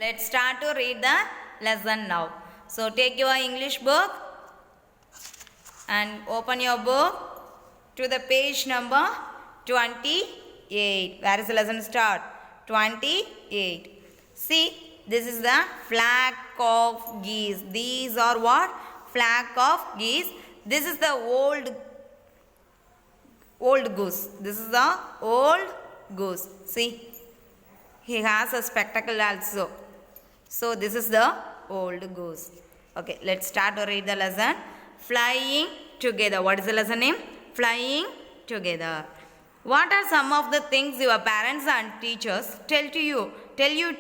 Let's start to read the lesson now. So take your English book and open your book to the page number 28. Where is the lesson start? 28. See, this is the flock of geese. These are what? Flock of geese. This is the old goose. This is the old goose. See, he has a spectacle also. So this is the old goose. Okay, let's start to read the lesson. Flying together. What is the lesson name? Flying together. What are some of the things your parents and teachers tell you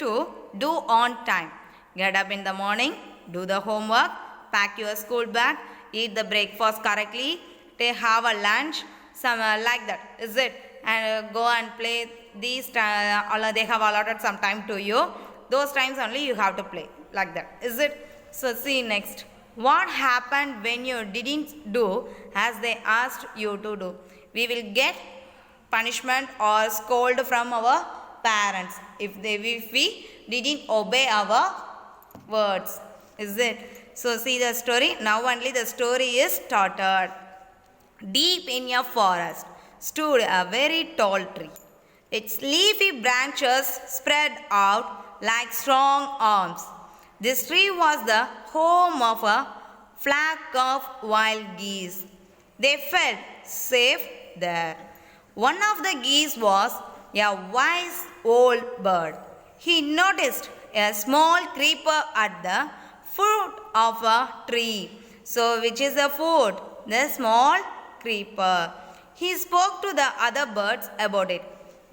to do on time? Get up in the morning, do the homework, pack your school bag, eat the breakfast correctly, have a lunch, some like that. Is it? And go and play these. They have allotted some time to you. Those times only you have to play like that. Is it? So see next. What happened when you didn't do as they asked you to do? We will get punishment or scold from our parents if we didn't obey our words. Is it? So see the story. Now only the story is started. Deep in a forest stood a very tall tree. Its leafy branches spread out like strong arms. This tree was the home of a flock of wild geese. They felt safe there. One of the geese was a wise old bird. He noticed a small creeper at the foot of a tree. So, which is the foot? The small creeper. He spoke to the other birds about it.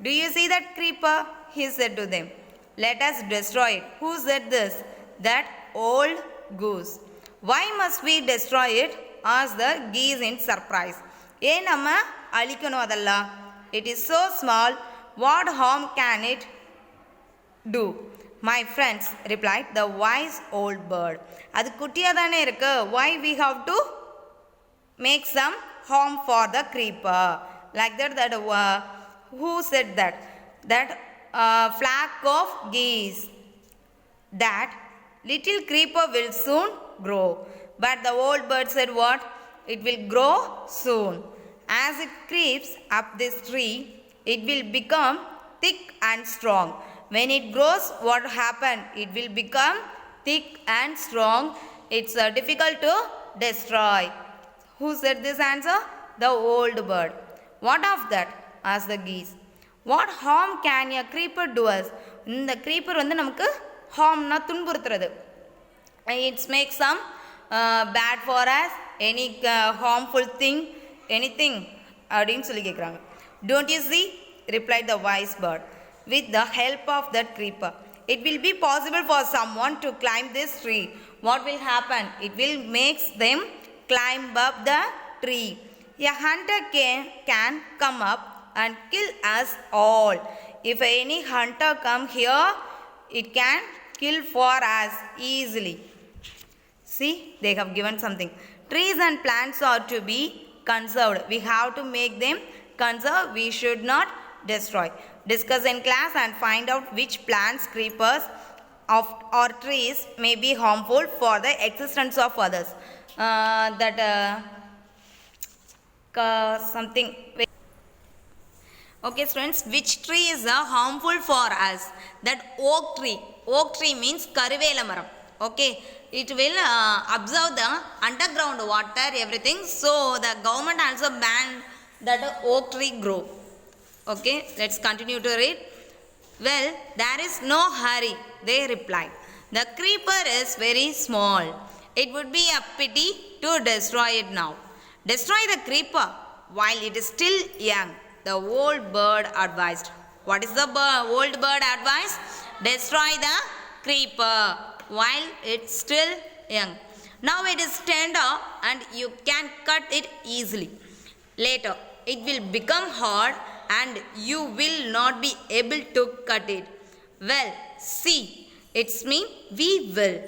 Do you see that creeper? He said to them. Let us destroy it. Who said this? That old goose. Why must we destroy it? Asked the geese in surprise. It is so small. What harm can it do? My friends, replied the wise old bird. Why we have to make some harm for the creeper? Like that, who said that? That flock of geese. That little creeper will soon grow. But the old bird said what? It will grow soon. As it creeps up this tree, it will become thick and strong. When it grows, what happens? It will become thick and strong. It's difficult to destroy. Who said this answer? The old bird. What of that? Asked the geese. What harm can a creeper do us? The creeper நமக்கு harmனா துன்புறுத்துறது. It makes some bad for us, any harmful thing, anything அப்படின்னு சொல்லி கேட்குறாங்க. Don't you see? Replied the wise bird. With the help of that creeper, it will be possible for someone to climb this tree. What will happen? It will make them climb up the tree. A hunter can come up and kill us all. If any hunter come here, it can kill for us easily. See, they have given something. Trees and plants are to be conserved. We have to make them conserve. We should not destroy. Discuss in class and find out which plants, creepers or trees may be harmful for the existence of others. Something. Okay students, which tree is harmful for us? That oak tree. Oak tree means karivela maram. Okay, it will absorb the underground water, everything. So the government also banned that oak tree grow. Okay, let's continue to read. Well, there is no hurry, they replied. The creeper is very small. It would be a pity to destroy it now. Destroy the creeper while it is still young, the old bird advised. What is the old bird advice? Destroy the creeper while it's still young. Now it is tender and you can cut it easily. Later, it will become hard and you will not be able to cut it. Well, see, it's mean we will.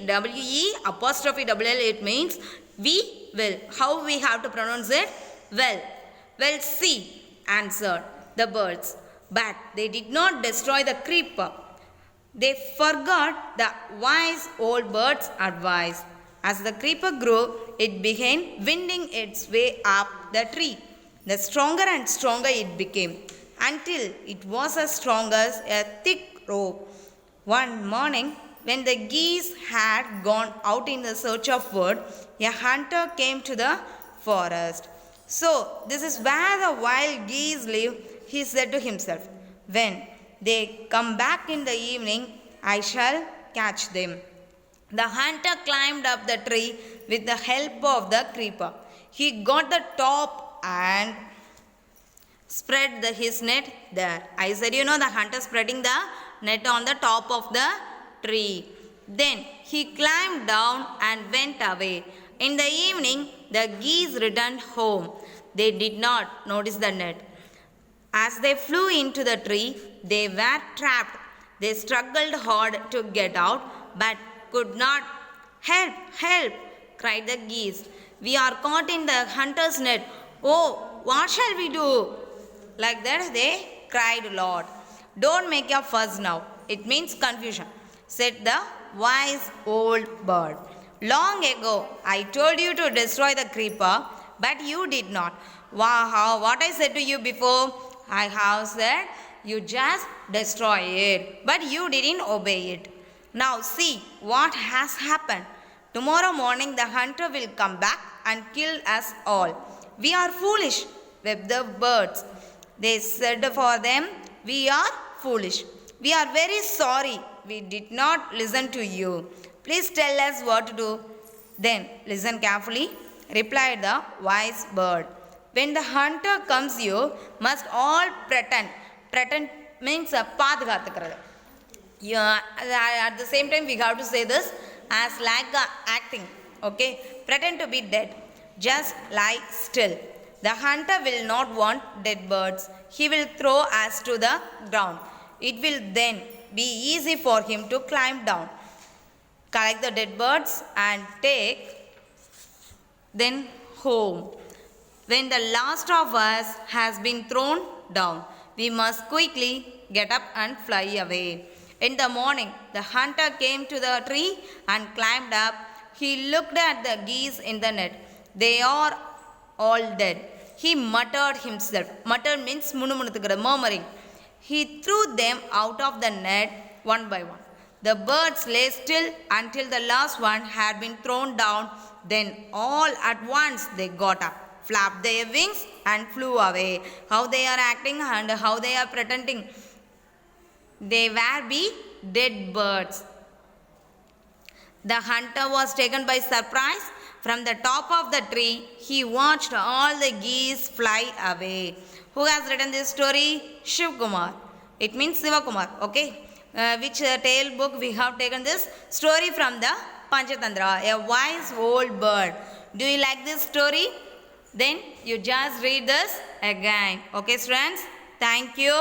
W-E apostrophe double-L, it means we will. How we have to pronounce it? Well. Well, see, answered the birds. But they did not destroy the creeper. They forgot the wise old bird's advice. As the creeper grew, it began winding its way up the tree. The stronger and stronger it became, until it was as strong as a thick rope. One morning, when the geese had gone out in the search of wood, a hunter came to the forest. So, this is where the wild geese live, he said to himself. When they come back in the evening, I shall catch them. The hunter climbed up the tree with the help of the creeper. He got the top and spread his net there. I said, the hunter spreading the net on the top of the tree. Then he climbed down and went away. In the evening, the geese returned home. They did not notice the net. As they flew into the tree, they were trapped. They struggled hard to get out, but could not. Help, help, cried the geese. We are caught in the hunter's net. Oh, what shall we do? Like that they cried loud. Don't make a fuss now. It means confusion, said the wise old bird. Long ago, I told you to destroy the creeper, but you did not. Wow, what I said to you before? I have said you just destroy it, but you didn't obey it. Now see what has happened. Tomorrow morning the hunter will come back and kill us all. We are foolish, wept the birds. They said for them, we are foolish. We are very sorry we did not listen to you. Please tell us what to do. Then listen carefully, replied the wise bird. When the hunter comes, you must all pretend. Pretend means பாதுகாத்துக்கிறது. At the same time, we have to say this as like acting. Okay, pretend to be dead. Just lie still. The hunter will not want dead birds. He will throw us to the ground. It will then be easy for him to climb down. Collect the dead birds and take them home. When the last of us has been thrown down, we must quickly get up and fly away. In the morning, the hunter came to the tree and climbed up. He looked at the geese in the net. They are all dead. He muttered himself. Muttered means murmuring. He threw them out of the net one by one. The birds lay still until the last one had been thrown down. Then all at once they got up, flapped their wings and flew away. How they are acting and how they are pretending. They were be dead birds. The hunter was taken by surprise. From the top of the tree, he watched all the geese fly away. Who has written this story? Shiv Kumar. It means Siva Kumar. Okay. Which tale book we have taken this story from the Panchatantra, a wise old bird. Do you like this story? Then you just read this again. Okay, students? Thank you.